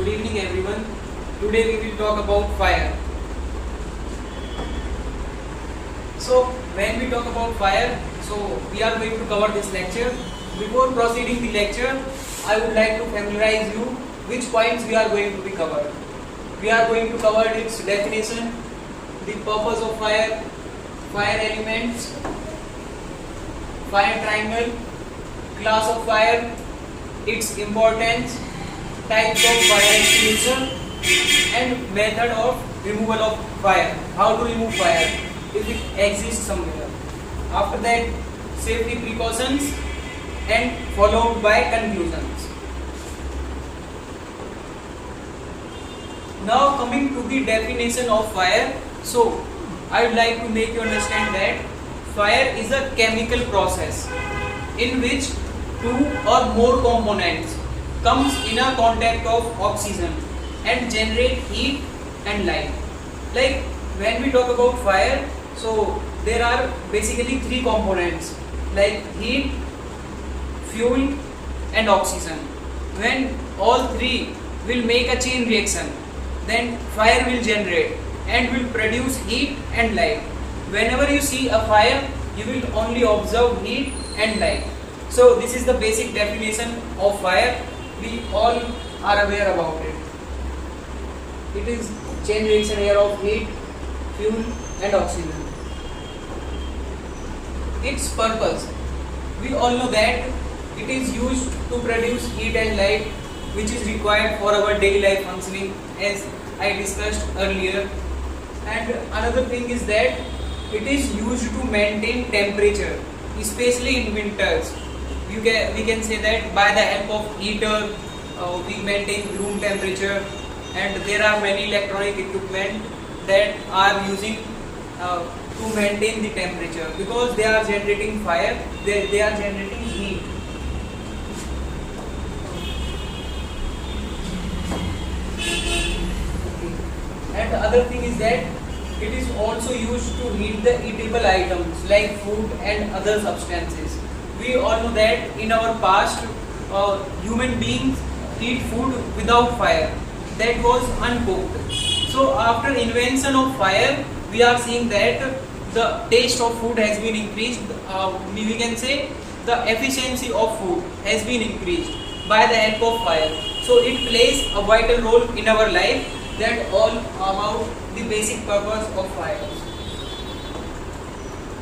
Good evening everyone. Today we will talk about fire. So when we talk about fire, we are going to cover this lecture. Before proceeding the lecture, I would like to familiarize you which points we are going to be covered. We are going to cover its definition, the purpose of fire, fire elements, fire triangle, class of fire, its importance, types of fire extinguisher, and method of removal of fire. How to remove fire if it exists somewhere. After that, safety precautions, and followed by conclusions. Now coming to the definition of fire, so I would like to make you understand that fire is a chemical process in which two or more components comes in a contact of oxygen and generate heat and light. Like when we talk about fire, so there are basically three components like heat, fuel and oxygen. When all three will make a chain reaction, then fire will generate and will produce heat and light. Whenever you see a fire, you will only observe heat and light. So this is the basic definition of fire. We all are aware about it. It is chain reaction here of heat, fuel and oxygen. Its purpose, we all know that it is used to produce heat and light which is required for our daily life functioning, as I discussed earlier. And another thing is that it is used to maintain temperature, especially in winters. We can say that by the help of heater we maintain room temperature, and there are many electronic equipment that are using to maintain the temperature, because they are generating fire, they are generating heat. And the other thing is that it is also used to heat the eatable items like food and other substances. We all know that in our past, human beings eat food without fire. That was uncooked. So after invention of fire, we are seeing that the taste of food has been increased. We can say the efficiency of food has been increased by the help of fire. So it plays a vital role in our life. That all about the basic purpose of fire.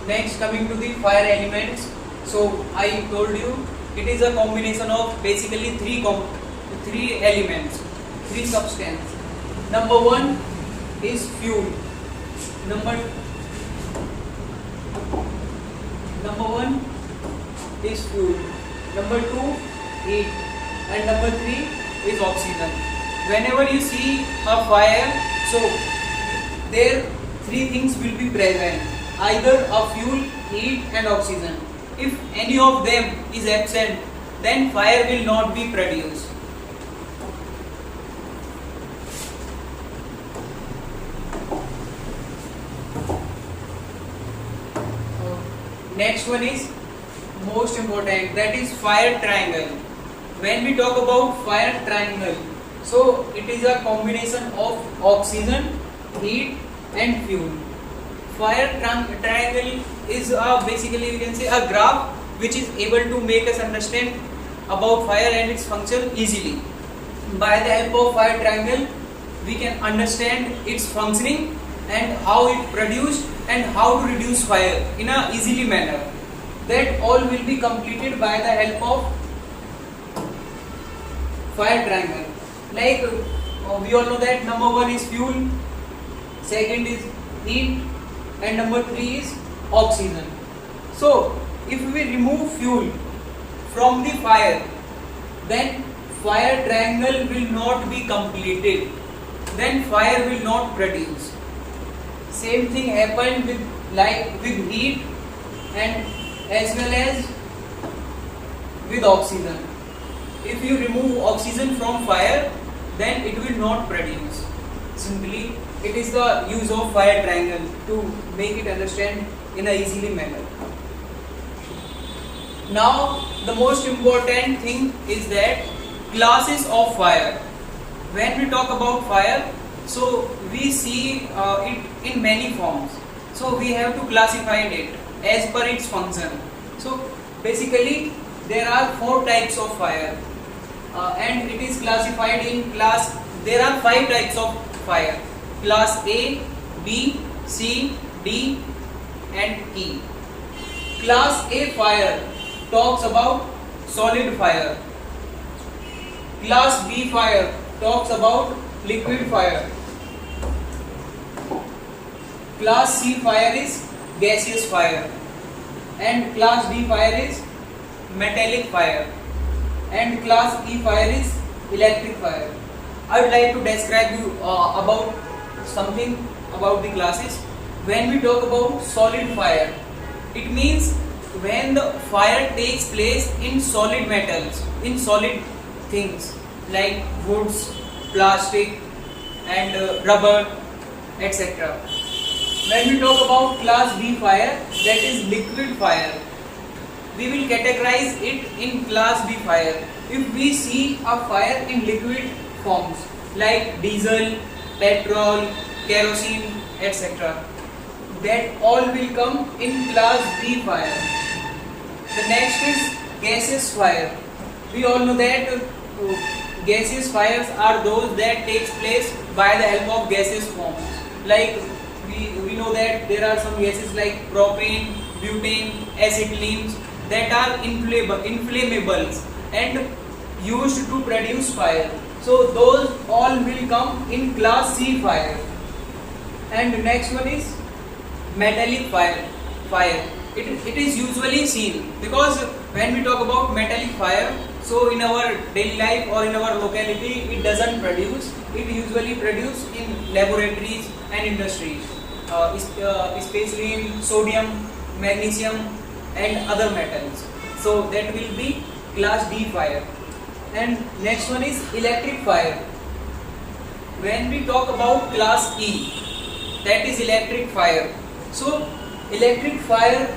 Next, coming to the fire elements. So I told you it is a combination of basically three elements, three substances. Number one is fuel. Number one is fuel. Number two, heat, and number three is oxygen. Whenever you see a fire, so there three things will be present, either a fuel, heat and oxygen. If any of them is absent, then fire will not be produced. Next one is most important, that is fire triangle. When we talk about fire triangle, so it is a combination of oxygen, heat and fuel. Fire triangle is basically we can say a graph which is able to make us understand about fire and its function easily. By the help of fire triangle, we can understand its functioning and how it produced and how to reduce fire in a easily manner. That all will be completed by the help of fire triangle. Like we all know that number one is fuel, second is heat and number three is oxygen. So if we remove fuel from the fire, then fire triangle will not be completed, then fire will not produce. Same thing happened with heat and as well as with oxygen. If you remove oxygen from fire, then it will not produce. Simply, it is the use of fire triangle to make it understand in a easily manner. Now, the most important thing is that classes of fire. when we talk about fire, so we see it in many forms. So we have to classify it as per its function. So basically there are four types of fire, and it is classified in class. There are five types of fire: class A, B, C, D and E. Class A fire talks about solid fire. Class B fire talks about liquid fire. Class C fire is gaseous fire, and class D fire is metallic fire, and class E fire is electric fire. I would like to describe you about something about the classes. When we talk about solid fire, it means when the fire takes place in solid metals, in solid things like woods, plastic and rubber, etc. When we talk about class B fire, that is liquid fire, we will categorize it in class B fire. If we see a fire in liquid forms like diesel, petrol, kerosene, etc., that all will come in class B fire. The next is gaseous fire. We all know that gaseous fires are those that takes place by the help of gaseous forms. Like we know that there are some gases like propane, butane, acetylenes that are inflammables and used to produce fire. So those all will come in class C fire. And next one is metallic fire. It is usually seen because when we talk about metallic fire, so in our daily life or in our locality it doesn't produce. It usually produce in laboratories and industries, especially in sodium, magnesium and other metals. So that will be class D fire. And next one is electric fire. When we talk about class E, that is electric fire. So electric fire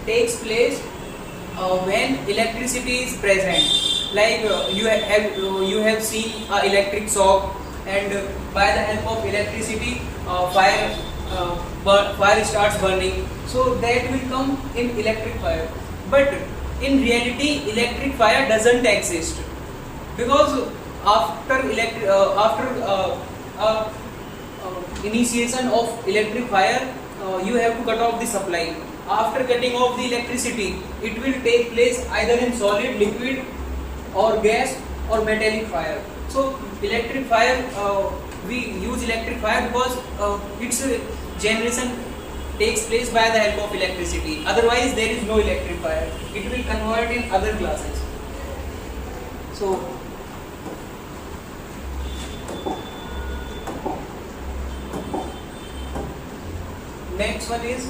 takes place when electricity is present. Like you have seen electric shock, and by the help of electricity, fire starts burning. So that will come in electric fire. But in reality, electric fire doesn't exist, because after initiation of electric fire, you have to cut off the supply. After cutting off the electricity, it will take place either in solid, liquid or gas or metallic fire. So electric fire, we use electric fire because its generation takes place by the help of electricity. Otherwise there is no electric fire. It will convert in other classes. So next one is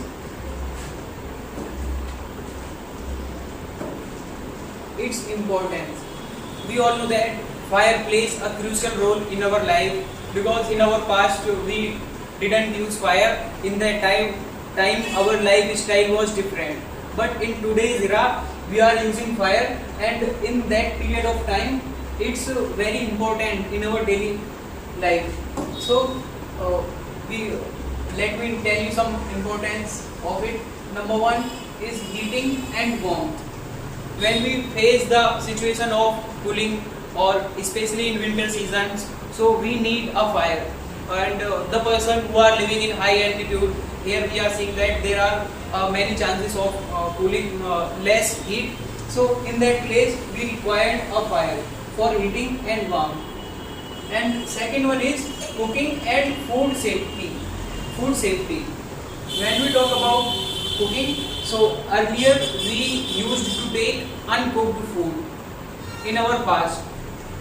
its importance. We all know that fire plays a crucial role in our life, because in our past we didn't use fire. In that time our lifestyle was different, but in today's era we are using fire, and in that period of time it's very important in our daily life. So let me tell you some importance of it. Number one is heating and warmth. When we face the situation of cooling, or especially in winter seasons, so we need a fire. And the person who are living in high altitude, here we are seeing that there are many chances of cooling, less heat. So in that place we require a fire for heating and warmth. And second one is cooking and food safety. Food safety. When we talk about cooking, so earlier we used to take uncooked food in our past,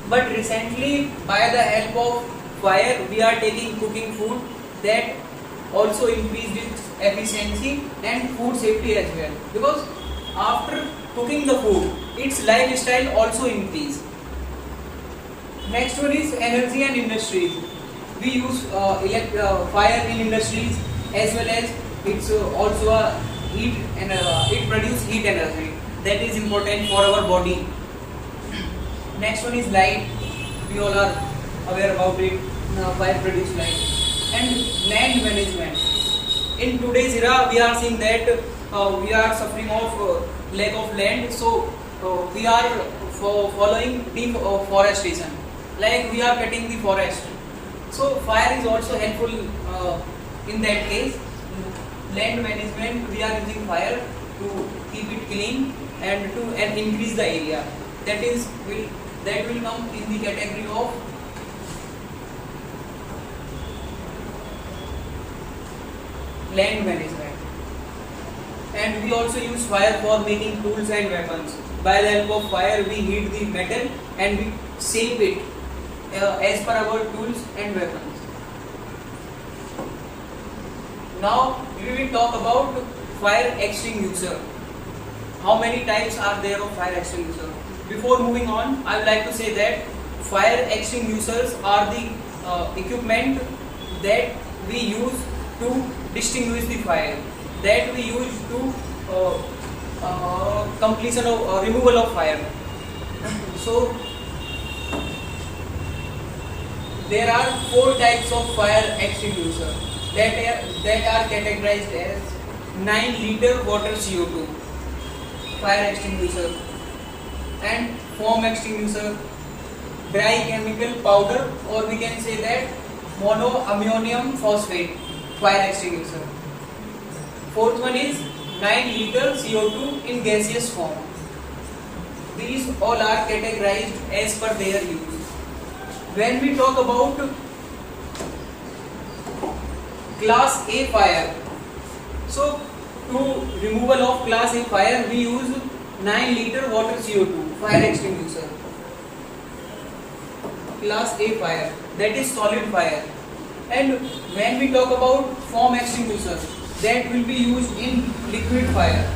but recently by the help of fire we are taking cooking food. That also increased its efficiency and food safety as well, because after cooking the food its lifestyle also increased. Next one is energy and industries. We use fire in industries, as well as it's also a heat, and it produces heat energy that is important for our body. Next one is light. We all are aware about it. Fire produce light. And land management. In today's era, we are seeing that we are suffering of lack of land, so we are following deforestation, like we are cutting the forest. So fire is also helpful in that case. Land management, we are using fire to keep it clean and to increase the area. That will come in the category of land management. And we also use fire for making tools and weapons. By the help of fire, we heat the metal and we shape it as per our tools and weapons. Now we will talk about fire extinguisher. How many types are there of fire extinguisher? Before moving on, I would like to say that fire extinguishers are the equipment that we use to distinguish the fire, that we use to completion of removal of fire. So there are 4 types of fire extinguisher that are categorized as 9-liter water CO2 fire extinguisher, and foam extinguisher, dry chemical powder, or we can say that monoammonium phosphate fire extinguisher. 4th one is 9-liter CO2 in gaseous form. These all are categorized as per their use. When we talk about class A fire, so to removal of class A fire, we use 9-liter water CO2 fire extinguisher. Class A fire, that is solid fire. And when we talk about foam extinguisher, that will be used in liquid fire.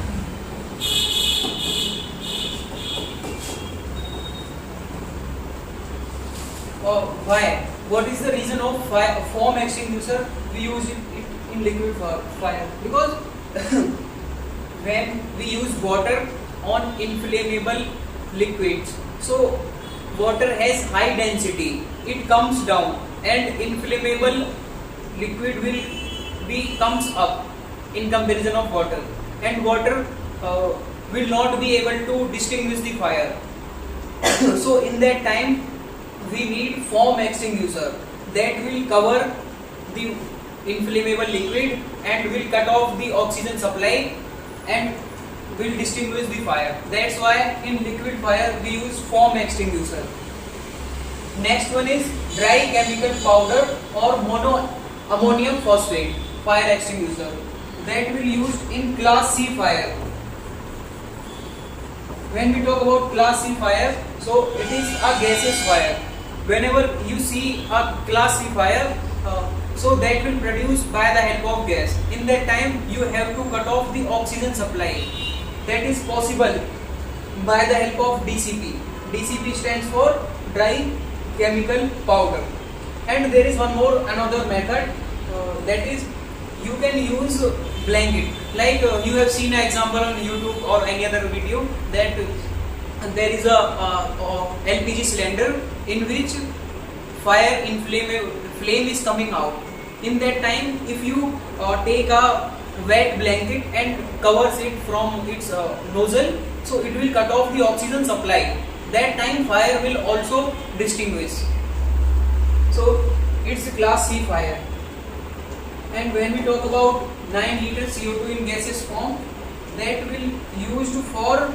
Why? What is the reason of foam extinguisher? We use it in liquid fire because when we use water on inflammable liquids, so water has high density, it comes down, and inflammable liquid comes up in comparison of water, and water will not be able to distinguish the fire. So in that time we need foam extinguisher that will cover the inflammable liquid and will cut off the oxygen supply and will distinguish the fire. That's why in liquid fire we use foam extinguisher. Next one is dry chemical powder or monoammonium phosphate fire extinguisher, that will used in class C fire. When we talk about class C fire, so it is a gaseous fire. Whenever you see a class C fire, so that will produce by the help of gas. In that time you have to cut off the oxygen supply. That is possible by the help of DCP. DCP stands for dry chemical powder. And there is another method, that is you can use blanket. Like you have seen an example on YouTube or any other video that there is a LPG cylinder in which flame is coming out. In that time, if you take a wet blanket and covers it from its nozzle, so it will cut off the oxygen supply. That time fire will also distinguish. So it's a class C fire. And when we talk about 9-liter CO2 in gaseous form, that will used for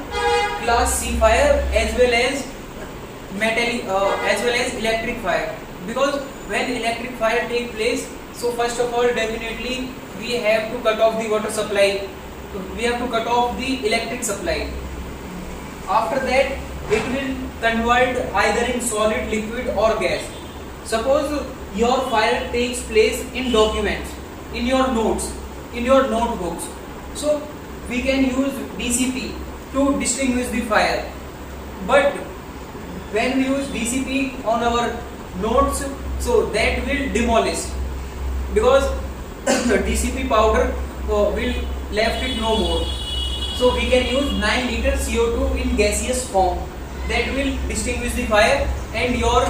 class C fire as well as electric fire. Because when electric fire take place, so first of all definitely we have to cut off the water supply, we have to cut off the electric supply. After that it will convert either in solid, liquid or gas. Suppose your fire takes place in documents, in your notes, in your notebooks, so we can use DCP to distinguish the fire. But when we use DCP on our notes, so that will demolish, because DCP powder will left it no more. So we can use 9-liter CO2 in gaseous form, that will distinguish the fire, and your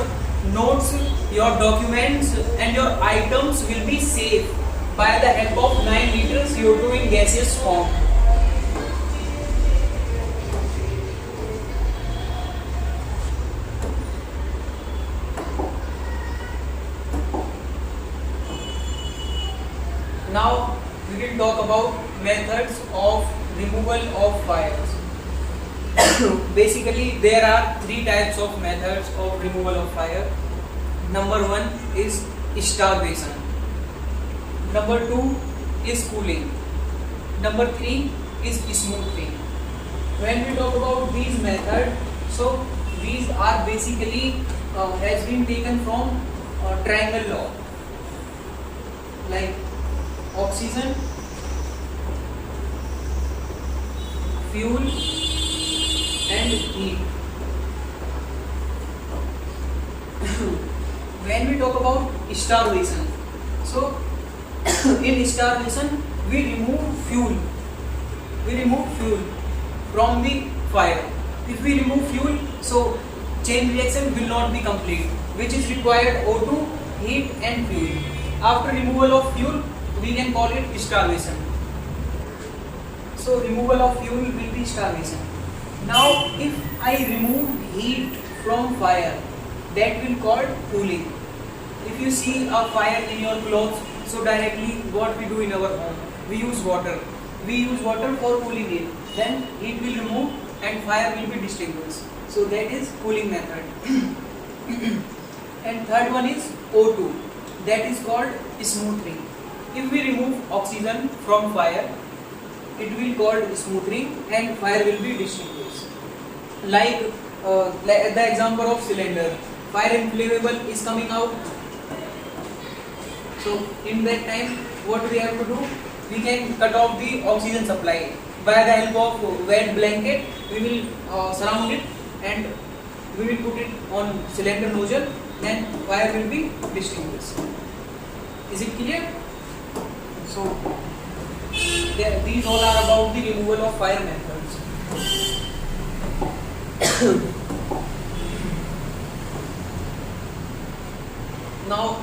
notes, your documents and your items will be safe by the help of 9 liter CO2 in gaseous form. Now we will talk about methods of removal of fires. Basically there are 3 types of methods of removal of fire. Number 1 is starvation. Number 2 is cooling. Number 3 is smoothing. When we talk about these methods, so these are basically has been taken from triangle law, like oxygen, fuel and heat. When we talk about starvation, so in starvation we remove fuel from the fire. If we remove fuel, so chain reaction will not be complete, which is required O2, heat and fuel. After removal of fuel, we can call it starvation. So removal of fuel will be starvation. Now if I remove heat from fire, that will called cooling. If you see a fire in your clothes, so directly what we do in our home, we use water. We use water for cooling it. Then heat will remove and fire will be distinguished. So that is cooling method. And third one is O2. That is called smoothing. If we remove oxygen from fire, it will called smoothing and fire will be distinguished. Like the example of cylinder, fire inflammable is coming out. So in that time, what we have to do? We can cut off the oxygen supply. By the help of wet blanket, we will surround it and we will put it on cylinder nozzle. Then fire will be extinguished. Is it clear? So these all are about the removal of fire methods. Now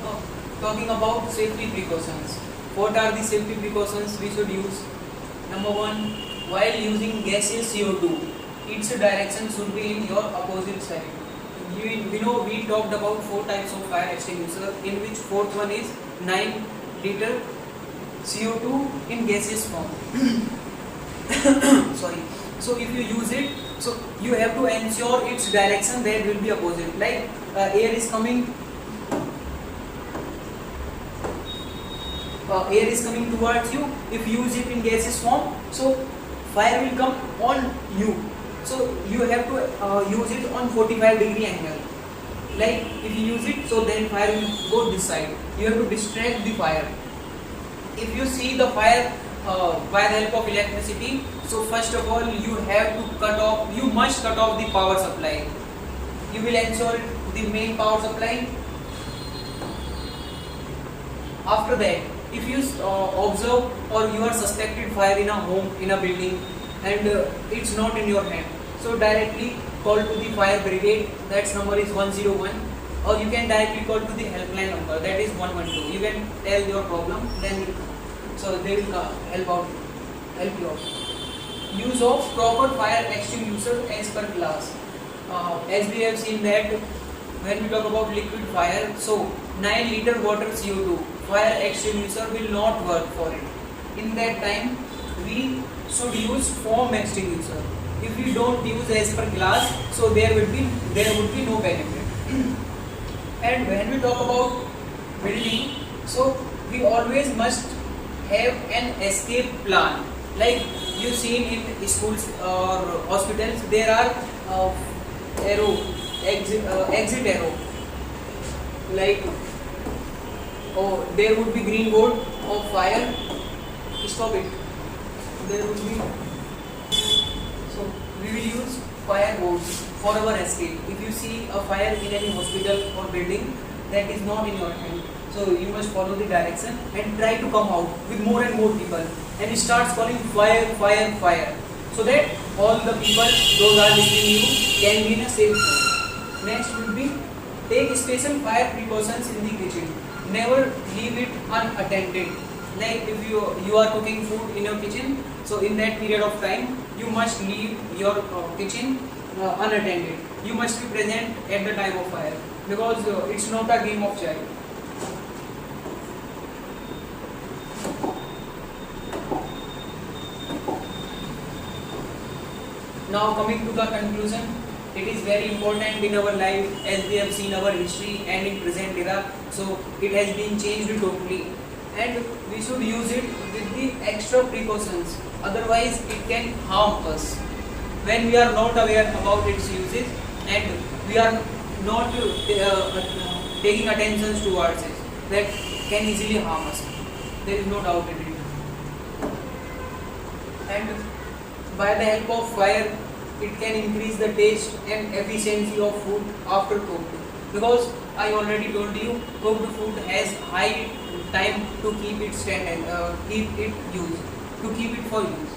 talking about safety precautions. What are the safety precautions we should use? Number 1, while using gaseous CO2, its direction should be in your opposite side. We know we talked about 4 types of fire extinguisher, in which fourth one is 9 liter CO2 in gaseous form. Sorry. So if you use it, so you have to ensure its direction that will be opposite. Like air is coming towards you. If you use it in gaseous form, so fire will come on you. So you have to use it on 45-degree angle. Like if you use it, so then fire will go this side. You have to distract the fire. If you see the fire by the help of electricity, so first of all you must cut off the power supply. You will ensure the main power supply. After that, if you observe or you are suspected fire in a home, in a building, and it's not in your hand, so directly call to the fire brigade. That number is 101, or you can directly call to the helpline number, that is 112. You can tell your problem, then so they will help you out. Use of proper fire extinguisher as per class. As we have seen that when we talk about liquid fire, so 9 liter water CO2, fire extinguisher will not work for it. In that time, we should use foam extinguisher. If we don't use as per class, so there would be no benefit. And when we talk about building, so we always must have an escape plan. Like you seen in schools or hospitals, there are exit arrow. Like there would be green board of fire. Stop it. There would be. So we will use fire boards for our escape. If you see a fire in any hospital or building, that is not in your hand. So you must follow the direction and try to come out with more and more people, and start calling fire, fire, fire, so that all the people those are listening you can be in a safe zone. Next will be take special fire precautions in the kitchen. Never leave it unattended. Like if you are cooking food in your kitchen, so in that period of time you must leave your kitchen unattended. You must be present at the time of fire, because it's not a game of child. Now coming to the conclusion, it is very important in our life, as we have seen our history and in present era. So it has been changed totally, and we should use it with the extra precautions. Otherwise, it can harm us. When we are not aware about its uses and we are not taking attention towards it, that can easily harm us. There is no doubt in it. And by the help of fire, it can increase the taste and efficiency of food after cooked. Because I already told you, cooked food has high time to keep it keep it for use.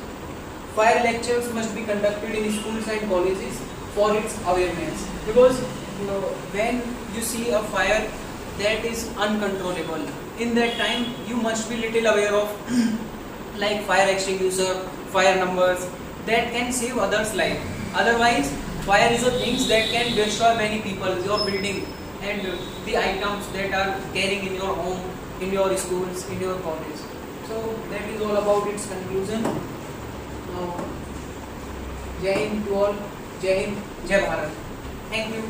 Fire lectures must be conducted in schools and colleges for its awareness. Because when you see a fire that is uncontrollable, in that time you must be little aware of like fire extinguisher, fire numbers, that can save others' life. Otherwise, fire is a thing that can destroy many people, your building, and the items that are carrying in your home, in your schools, in your college. So that is all about its conclusion. Jai Hind to all. Jai Hind, Jai Bharat. Thank you.